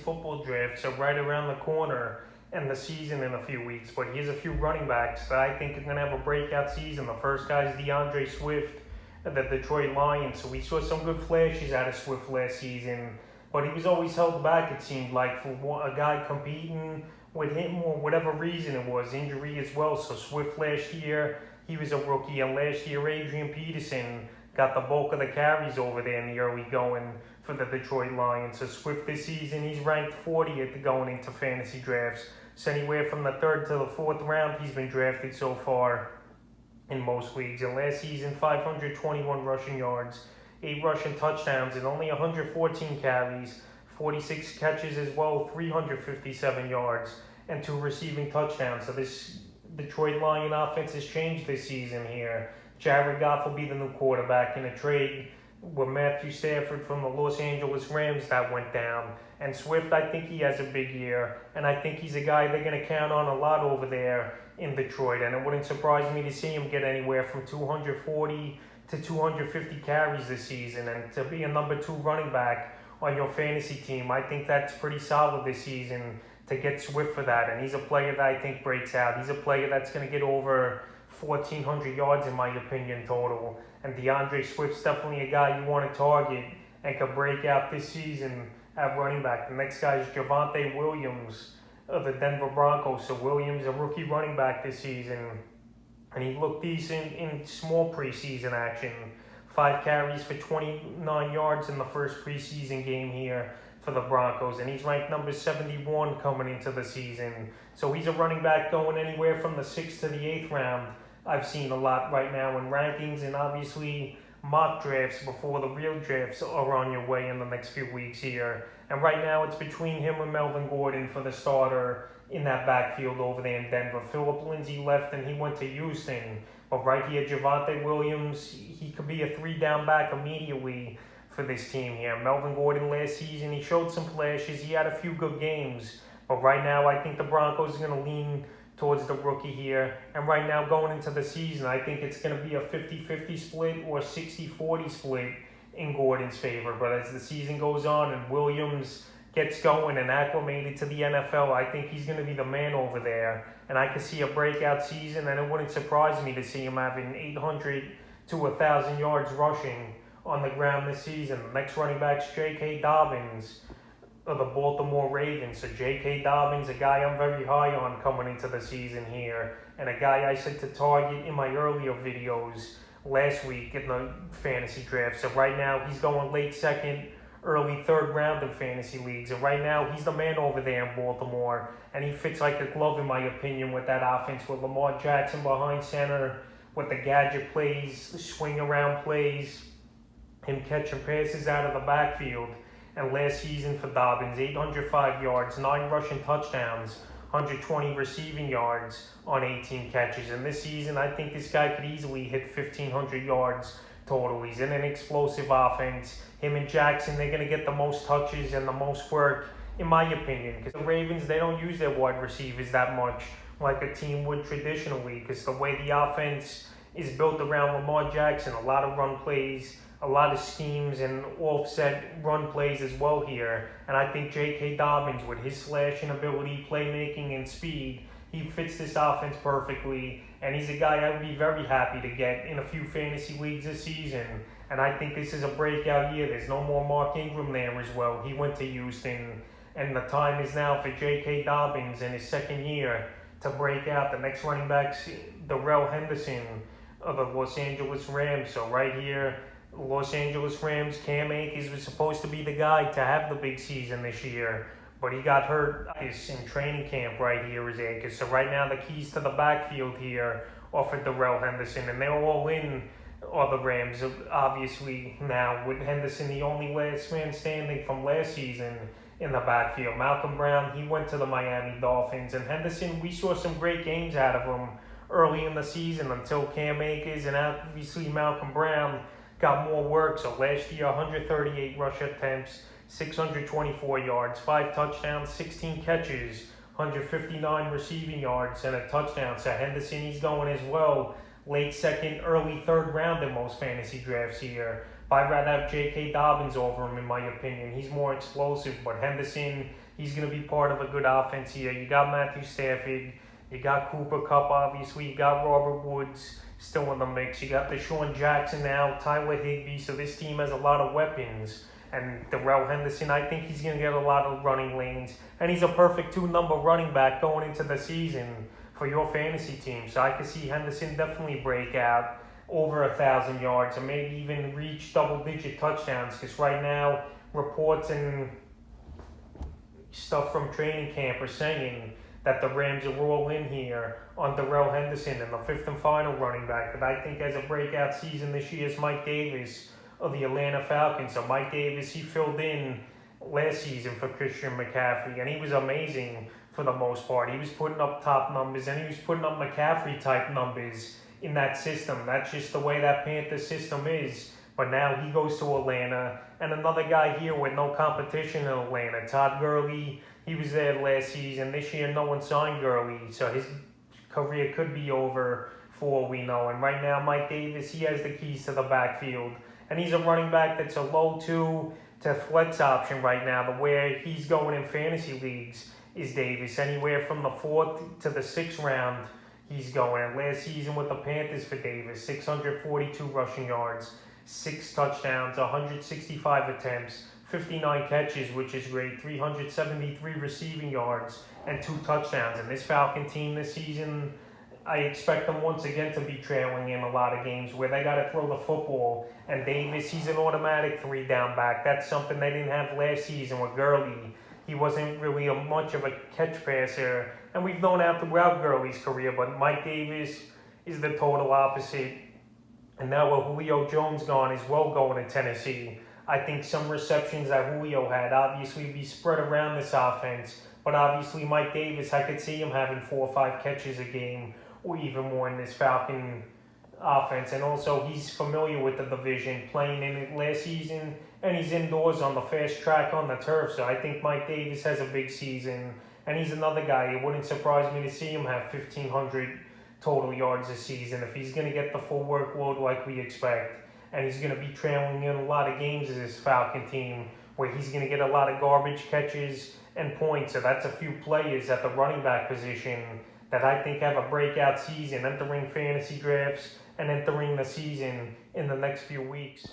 football drafts are right around the corner and the season in a few weeks. But he has a few running backs that I think are going to have a breakout season. The first guy is DAndre Swift of the Detroit Lions. So we saw some good flashes out of Swift last season. But he was always held back, it seemed like, for a guy competing with him or whatever reason it was, injury as well. So Swift last year, he was a rookie. And last year, Adrian Peterson got the bulk of the carries over there in the early going for the Detroit Lions. So Swift this season, he's ranked 40th going into fantasy drafts. So anywhere from the 3rd to the 4th round, he's been drafted so far in most leagues. And last season, 521 rushing yards, 8 rushing touchdowns, and only 114 carries, 46 catches as well, 357 yards, and 2 receiving touchdowns. So this Detroit Lion offense has changed this season here. Jared Goff will be the new quarterback in a trade with Matthew Stafford from the Los Angeles Rams that went down. And Swift, I think he has a big year, and I think he's a guy they're going to count on a lot over there in Detroit. And it wouldn't surprise me to see him get anywhere from 240 to 250 carries this season. And to be a number 2 running back on your fantasy team, I think that's pretty solid this season to get Swift for that. And he's a player that I think breaks out. He's a player that's going to get over 1,400 yards in my opinion total. And DAndre Swift's definitely a guy you want to target and could break out this season at running back. The next guy is Giovanni Williams of the Denver Broncos. So Williams, a rookie running back this season, and he looked decent in small preseason action. 5 carries for 29 yards in the first preseason game here for the Broncos, and he's ranked number 71 coming into the season. So he's a running back going anywhere from the 6th to the 8th round. I've seen a lot right now in rankings, and obviously mock drafts before the real drafts are on your way in the next few weeks here. And right now it's between him and Melvin Gordon for the starter in that backfield over there in Denver. Phillip Lindsay left and he went to Houston. But right here, Giovanni Williams, he could be a 3-down back immediately for this team here. Melvin Gordon last season, he showed some flashes. He had a few good games. But right now, I think the Broncos are going to lean towards the rookie here. And right now, going into the season, I think it's going to be a 50-50 split or 60-40 split in Gordon's favor. But as the season goes on and Williams gets going and acclimated to the NFL, I think he's going to be the man over there. And I could see a breakout season, and it wouldn't surprise me to see him having 800 to 1,000 yards rushing on the ground this season. The next running back's J.K. Dobbins of the Baltimore Ravens. So J.K. Dobbins, a guy I'm very high on coming into the season here, and a guy I said to target in my earlier videos last week in the fantasy draft. So right now, he's going late 2nd, early 3rd round in fantasy leagues. And right now, he's the man over there in Baltimore. And he fits like a glove, in my opinion, with that offense with Lamar Jackson behind center, with the gadget plays, the swing around plays, him catching passes out of the backfield. And last season for Dobbins, 805 yards, 9 rushing touchdowns, 120 receiving yards on 18 catches. And this season, I think this guy could easily hit 1,500 yards total. He's in an explosive offense. Him and Jackson, they're going to get the most touches and the most work, in my opinion, because the Ravens, they don't use their wide receivers that much like a team would traditionally, because the way the offense is built around Lamar Jackson, a lot of run plays, a lot of schemes and offset run plays as well here. And I think J.K. Dobbins, with his slashing ability, playmaking, and speed, he fits this offense perfectly. And he's a guy I would be very happy to get in a few fantasy leagues this season. And I think this is a breakout year. There's no more Mark Ingram there as well. He went to Houston. And the time is now for J.K. Dobbins in his 2nd year to break out. The next running back's Darrell Henderson of the Los Angeles Rams. So right here, Los Angeles Rams, Cam Akers was supposed to be the guy to have the big season this year, but he got hurt in training camp right here as Akers. So right now the keys to the backfield here are for Darrell Henderson, and they're all in are the Rams, obviously now, with Henderson the only last man standing from last season in the backfield. Malcolm Brown, he went to the Miami Dolphins, and Henderson, we saw some great games out of him early in the season until Cam Akers and obviously Malcolm Brown got more work. So last year, 138 rush attempts, 624 yards, 5 touchdowns, 16 catches, 159 receiving yards, and a touchdown. So Henderson, he's going as well. Late 2nd, early 3rd round in most fantasy drafts here. But I'd rather have J.K. Dobbins over him, in my opinion. He's more explosive, but Henderson, he's going to be part of a good offense here. You got Matthew Stafford, you got Cooper Kupp, obviously, you got Robert Woods still in the mix, you got Deshaun Jackson now, Tyler Higbee, so this team has a lot of weapons. And Darrell Henderson, I think he's going to get a lot of running lanes. And he's a perfect 2-number running back going into the season for your fantasy team. So I could see Henderson definitely break out over 1,000 yards and maybe even reach double-digit touchdowns. Because right now, reports and stuff from training camp are saying that the Rams are all in here on Darrell Henderson and the 5th and final running back that I think has a breakout season this year is Mike Davis of the Atlanta Falcons. So Mike Davis, he filled in last season for Christian McCaffrey, and he was amazing for the most part. He was putting up top numbers, and he was putting up McCaffrey-type numbers in that system. That's just the way that Panthers system is. But now he goes to Atlanta, and another guy here with no competition in Atlanta, Todd Gurley, he was there last season. This year, no one signed Gurley, so his career could be over for all we know. And right now, Mike Davis, he has the keys to the backfield. And he's a running back that's a low 2 to flex option right now. The way he's going in fantasy leagues is Davis. Anywhere from the 4th to the 6th round, he's going. And last season with the Panthers for Davis, 642 rushing yards, 6 touchdowns, 165 attempts, 59 catches, which is great, 373 receiving yards, and 2 touchdowns. And this Falcon team this season, I expect them once again to be trailing in a lot of games where they got to throw the football. And Davis, he's an automatic 3-down back. That's something they didn't have last season with Gurley. He wasn't really much of a catch passer. And we've known that throughout Gurley's career. But Mike Davis is the total opposite. And now with Julio Jones gone as well going to Tennessee, I think some receptions that Julio had obviously be spread around this offense. But obviously Mike Davis, I could see him having 4 or 5 catches a game, or even more in this Falcon offense. And also, he's familiar with the division, playing in it last season, and he's indoors on the fast track on the turf. So I think Mike Davis has a big season, and he's another guy. It wouldn't surprise me to see him have 1,500 total yards this season if he's going to get the full workload like we expect. And he's going to be trailing in a lot of games as this Falcon team, where he's going to get a lot of garbage catches and points. So that's a few players at the running back position that I think have a breakout season entering fantasy drafts and entering the season in the next few weeks.